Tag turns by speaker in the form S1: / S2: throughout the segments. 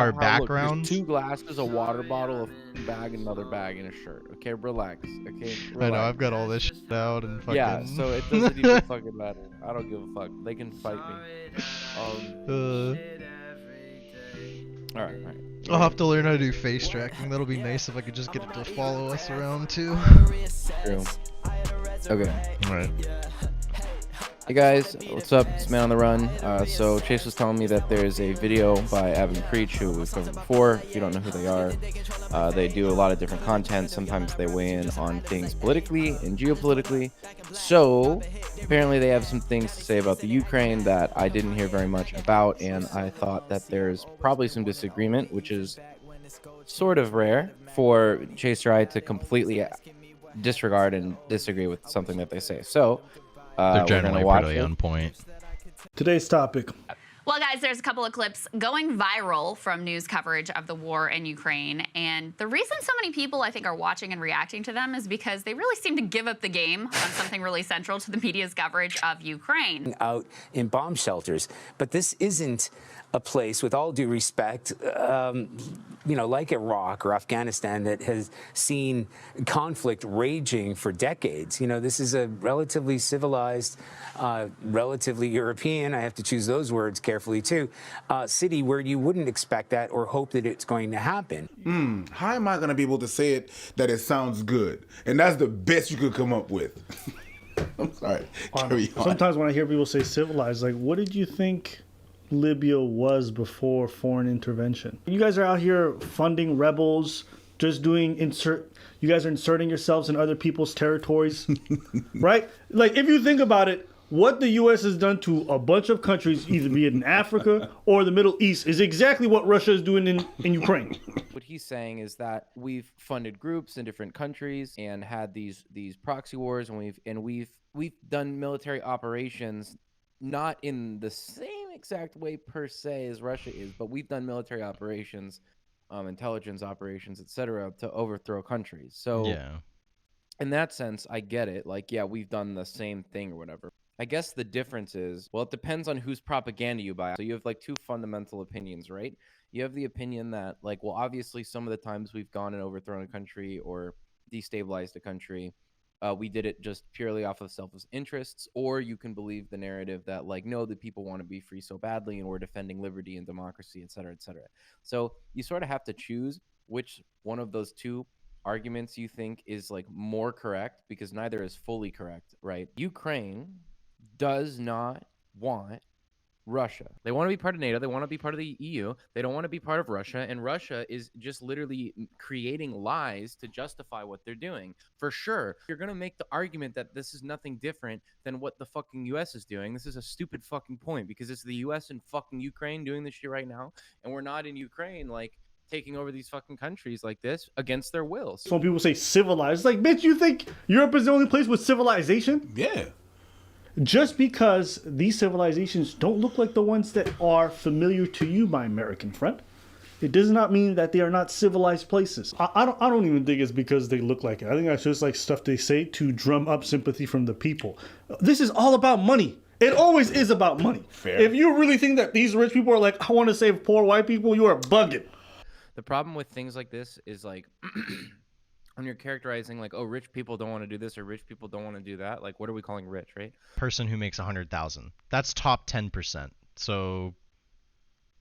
S1: our background.
S2: Look, there's 2 glasses, a water bottle, a bag, another bag, and a shirt. Okay, relax. Okay, relax.
S1: I know, I've got all this shit out and fucking...
S2: Yeah, so it doesn't even fucking matter. I don't give a fuck. They can fight me. Alright.
S1: I'll have to learn how to do face tracking. That'll be nice if I could just get it to follow us around too.
S2: True. Okay.
S1: Alright.
S2: Hey guys, what's up? It's Man on the Run. So Chase was telling me that there's a video by Avon Preach, who we've covered before. If you don't know who they are, they do a lot of different content. Sometimes they weigh in on things politically and geopolitically. So apparently they have some things to say about the Ukraine that I didn't hear very much about, and I thought that there's probably some disagreement, which is sort of rare for Chase or I to completely disregard and disagree with something that they say. So
S1: they're generally pretty on point.
S3: Today's topic.
S4: Well, guys, there's a couple of clips going viral from news coverage of the war in Ukraine. And the reason so many people, I think, are watching and reacting to them is because they really seem to give up the game on something really central to the media's coverage of Ukraine.
S5: Out in bomb shelters. But this isn't a place, with all due respect, like Iraq or Afghanistan, that has seen conflict raging for decades. This is a relatively civilized, relatively European, I have to choose those words carefully too, city where you wouldn't expect that or hope that it's going to happen.
S6: How am I going to be able to say it that it sounds good? And that's the best you could come up with. I'm sorry. Carry on.
S3: Sometimes when I hear people say civilized, like, what did you think Libya was before foreign intervention? You guys are out here funding rebels, just doing you guys are inserting yourselves in other people's territories, right? Like, if you think about it, what the U.S. has done to a bunch of countries, either be it in Africa or the Middle East, is exactly what Russia is doing in Ukraine.
S2: What he's saying is that we've funded groups in different countries and had these proxy wars, and we've done military operations, not in the same exact way per se as Russia is, but we've done military operations, intelligence operations, etc., to overthrow countries. So
S1: yeah,
S2: in that sense, I get it. Like, yeah, we've done the same thing or whatever. I guess the difference is, well, it depends on whose propaganda you buy. So you have like 2 fundamental opinions, right? You have the opinion that, like, well, obviously some of the times we've gone and overthrown a country or destabilized a country, we did it just purely off of selfish interests. Or you can believe the narrative that, like, no, the people want to be free so badly and we're defending liberty and democracy, et cetera, et cetera. So you sort of have to choose which one of those 2 arguments you think is, like, more correct, because neither is fully correct, right? Ukraine does not want Russia. They want to be part of NATO. They want to be part of the EU. They don't want to be part of Russia. And Russia is just literally creating lies to justify what they're doing. For sure, you're going to make the argument that this is nothing different than what the fucking US is doing. This is a stupid fucking point, because it's the US and fucking Ukraine doing this shit right now. And we're not in Ukraine, like, taking over these fucking countries like this against their wills.
S3: Some people say civilized. Like, bitch, you think Europe is the only place with civilization?
S6: Yeah.
S3: Just because these civilizations don't look like the ones that are familiar to you, my American friend, it does not mean that they are not civilized places. I don't even think it's because they look like it. I think that's just like stuff they say to drum up sympathy from the people. This is all about money. It always is about money.
S6: Fair.
S3: If you really think that these rich people are like, I want to save poor white people, you are bugging.
S2: The problem with things like this is, like, when you're characterizing, like, oh, rich people don't want to do this or rich people don't want to do that, like, what are we calling rich, right?
S1: person who makes 100,000. That's top 10%. So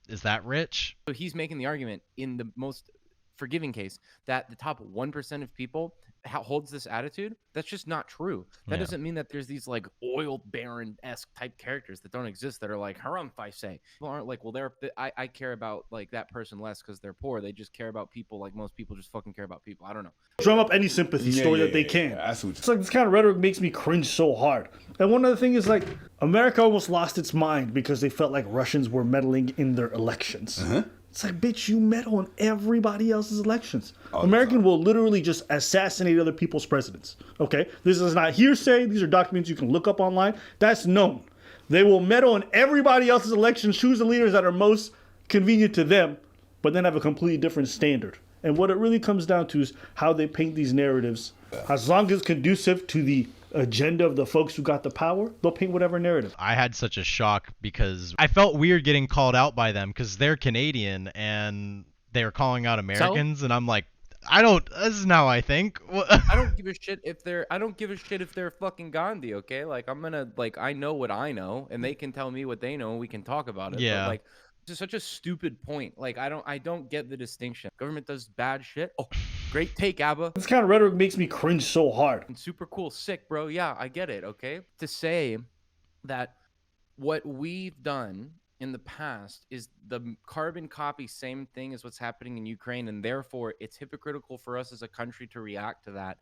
S1: is that rich?
S2: So he's making the argument in the most forgiving case that the top 1% of people holds this attitude. That's just not true. That doesn't mean that there's these, like, oil baron-esque type characters that don't exist that are like haram say. People aren't like, well, I care about, like, that person less because they're poor. They just care about people like most people just fucking care about people. I don't know.
S3: Drum up any sympathy story that they can. It's like, this kind of rhetoric makes me cringe so hard. And one other thing is, like, America almost lost its mind because they felt like Russians were meddling in their elections. It's like, bitch, you meddle in everybody else's elections. American will literally just assassinate other people's presidents. Okay? This is not hearsay. These are documents you can look up online. That's known. They will meddle in everybody else's elections, choose the leaders that are most convenient to them, but then have a completely different standard. And what it really comes down to is how they paint these narratives. As long as it's conducive to the agenda of the folks who got the power, they'll paint whatever narrative.
S1: I had such a shock because I felt weird getting called out by them because they're Canadian and they're calling out Americans, and I'm like, this is how I think.
S2: I don't give a shit if they're fucking Gandhi, okay? Like, I know what I know, and they can tell me what they know, and we can talk about it.
S1: Yeah.
S2: But, like, it's just such a stupid point. Like, I don't get the distinction. Government does bad shit. Oh, great take, Abba.
S3: This kind of rhetoric makes me cringe so hard.
S2: Super cool, sick, bro. Yeah, I get it, okay? To say that what we've done in the past is the carbon copy same thing as what's happening in Ukraine, and therefore it's hypocritical for us as a country to react to that.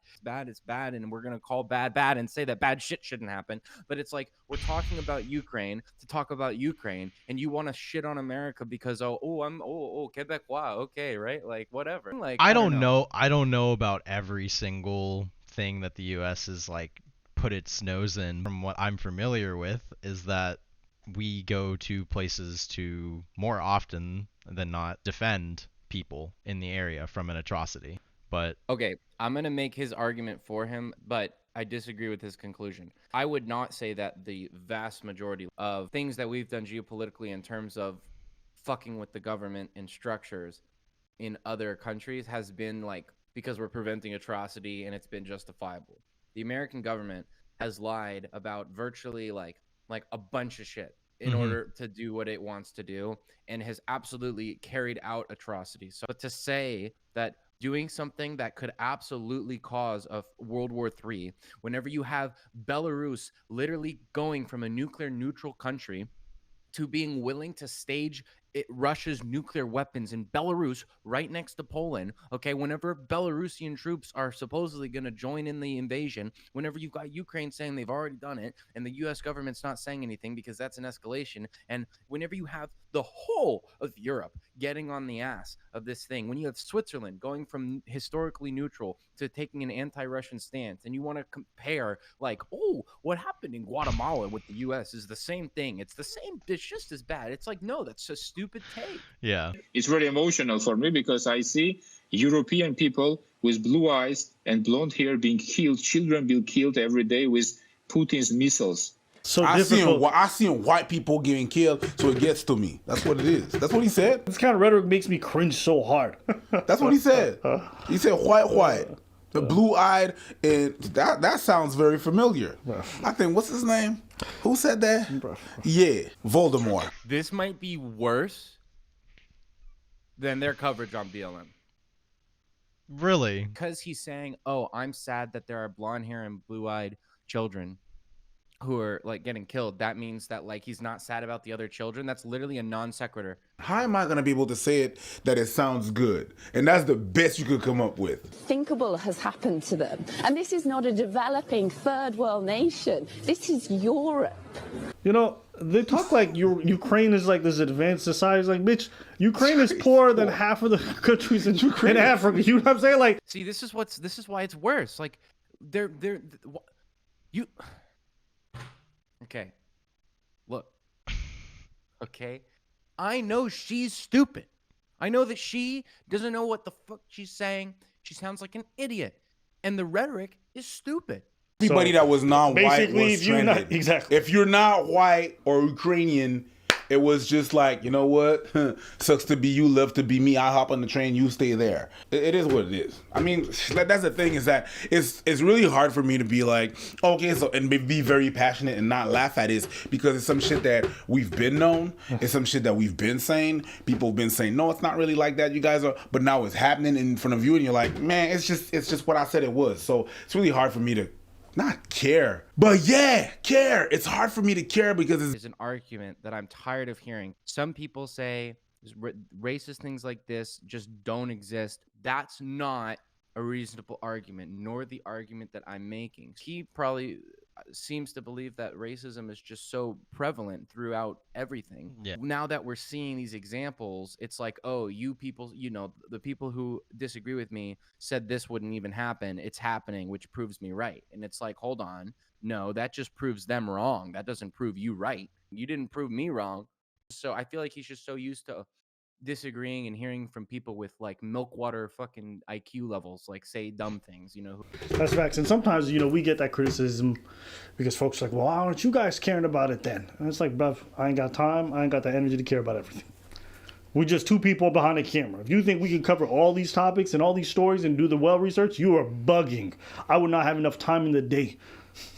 S2: It's bad, and we're gonna call bad bad and say that bad shit shouldn't happen. But it's like we're talking about Ukraine to talk about Ukraine, and you want to shit on America because I'm Quebecois, okay, right? Like whatever. Like
S1: I don't know about every single thing that the U.S. is like put its nose in. From what I'm familiar with, is that we go to places to more often than not defend people in the area from an atrocity. But
S2: okay, I'm going to make his argument for him, but I disagree with his conclusion. I would not say that the vast majority of things that we've done geopolitically in terms of fucking with the government and structures in other countries has been like because we're preventing atrocity and it's been justifiable. The American government has lied about virtually like a bunch of shit in order to do what it wants to do and has absolutely carried out atrocities. So, but to say that doing something that could absolutely cause a World War III, whenever you have Belarus literally going from a nuclear neutral country to being willing to stage Russia's nuclear weapons in Belarus right next to Poland, okay, whenever Belarusian troops are supposedly going to join in the invasion, whenever you've got Ukraine saying they've already done it and the U.S. government's not saying anything because that's an escalation, and whenever you have the whole of Europe getting on the ass of this thing, when you have Switzerland going from historically neutral to taking an anti-Russian stance, and you want to compare like, oh, what happened in Guatemala with the U.S. is the same thing. It's the same. It's just as bad. It's like, no, that's a stupid take.
S1: Yeah.
S7: It's very emotional for me because I see European people with blue eyes and blonde hair being killed, children being killed every day with Putin's missiles.
S3: So
S6: I seen white people getting killed, so it gets to me. That's what it is. That's what he said.
S3: This kind of rhetoric makes me cringe so hard.
S6: That's what he said. He said white. The blue-eyed, and that sounds very familiar. I think, what's his name? Who said that? Yeah, Voldemort.
S2: This might be worse than their coverage on BLM.
S1: Really?
S2: Because he's saying, oh, I'm sad that there are blonde hair and blue-eyed children who are like getting killed. That means that like he's not sad about the other children. That's literally a non sequitur.
S6: How am I going to be able to say it that it sounds good? And that's the best you could come up with.
S8: Thinkable has happened to them. And this is not a developing third world nation. This is Europe.
S3: You know, they talk like Ukraine is like this advanced society. It's like, bitch, Ukraine is poorer than half of the countries in Africa. You know what I'm saying? Like,
S2: see, this is why it's worse. Like, okay, look, okay, I know she's stupid. I know that she doesn't know what the fuck she's saying. She sounds like an idiot, and the rhetoric is stupid.
S6: Anybody that was non-white was
S3: trending. Exactly.
S6: If you're not white or Ukrainian, it was just like, you know what? Sucks to be you, love to be me. I hop on the train, you stay there. It is what it is. I mean, that's the thing, is that it's really hard for me to be like, okay, so, and be very passionate and not laugh at it, because it's some shit that we've been known. It's some shit that we've been saying. People have been saying, no, it's not really like that. You guys are, but now it's happening in front of you, and you're like, man, it's just what I said it was. So it's really hard for me to not care, but yeah, care. It's hard for me to care because
S2: it's an argument that I'm tired of hearing. Some people say racist things like this just don't exist. That's not a reasonable argument, nor the argument that I'm making. He probably seems to believe that racism is just so prevalent throughout everything.
S1: Yeah.
S2: Now that we're seeing these examples, it's like, oh, you people, you know, the people who disagree with me said this wouldn't even happen. It's happening, which proves me right. And it's like, hold on. No, that just proves them wrong. That doesn't prove you right. You didn't prove me wrong. So I feel like he's just so used to disagreeing and hearing from people with like milk water fucking IQ levels, like say dumb things, you know.
S3: That's facts. And sometimes, you know, we get that criticism because folks are like, well, why aren't you guys caring about it then? And it's like, bruv, I ain't got time. I ain't got the energy to care about everything. We're just two people behind a camera. If you think we can cover all these topics and all these stories and do the well research, you are bugging. I would not have enough time in the day.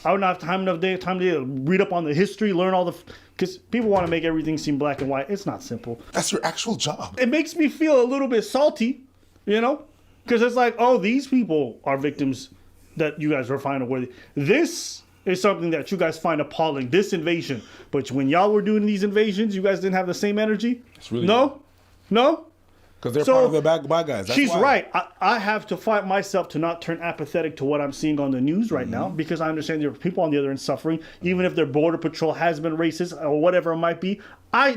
S3: I would not have enough time to read up on the history, learn all the... Because people want to make everything seem black and white. It's not simple.
S6: That's your actual job.
S3: It makes me feel a little bit salty, you know? Because it's like, oh, these people are victims that you guys are finding worthy. This is something that you guys find appalling, this invasion. But when y'all were doing these invasions, you guys didn't have the same energy?
S6: It's really
S3: No? No?
S6: Because they're part of the bad guys. That's
S3: she's
S6: why.
S3: right. I have to fight myself to not turn apathetic to what I'm seeing on the news right now, because I understand there are people on the other end suffering, even if their border patrol has been racist or whatever it might be. I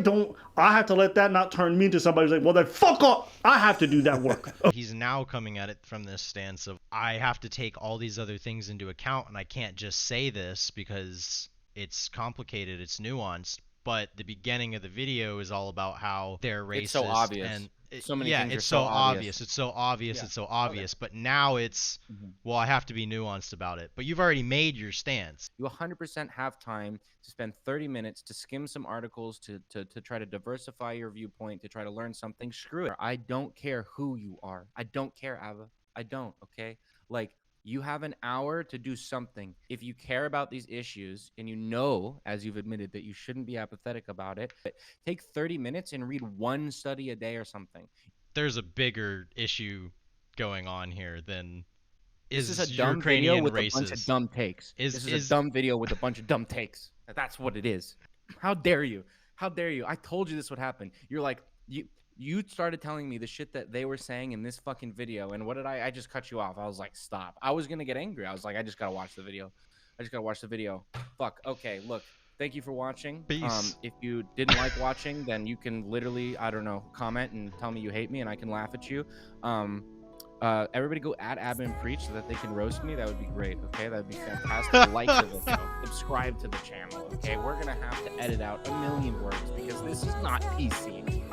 S3: have to let that not turn me into somebody who's like, well, then fuck off. I have to do that work.
S1: He's now coming at it from this stance of, I have to take all these other things into account, and I can't just say this because it's complicated, it's nuanced. But the beginning of the video is all about how they're racist.
S2: It's so obvious.
S1: And
S2: so many things
S1: it's
S2: are
S1: so obvious. It's so obvious.
S2: Yeah.
S1: It's so obvious. But now it's, well, I have to be nuanced about it. But you've already made your stance.
S2: You 100% have time to spend 30 minutes to skim some articles, to try to diversify your viewpoint, to try to learn something. Screw it. I don't care who you are. I don't care, Ava. I don't, okay? Like, you have an hour to do something. If you care about these issues and you know, as you've admitted, that you shouldn't be apathetic about it, take 30 minutes and read one study a day or something.
S1: There's a bigger issue going on here than
S2: This
S1: is
S2: a dumb
S1: Ukrainian
S2: video with
S1: racist.
S2: a bunch of dumb takes. This is a dumb video with a bunch of dumb takes. That's what it is. How dare you? How dare you? I told you this would happen. You're like, you started telling me the shit that they were saying in this fucking video, and what did I just cut you off. I was like, stop. I was gonna get angry. I was like, I just gotta watch the video. Fuck. Okay, look, thank you for watching.
S1: Peace.
S2: If you didn't like watching, then you can literally, I don't know, comment and tell me you hate me and I can laugh at you. Everybody go at Abba and Preach so that they can roast me. That would be great. Okay, that would be fantastic. Like the video, subscribe to the channel. Okay, we're gonna have to edit out 1,000,000 words because this is not PC.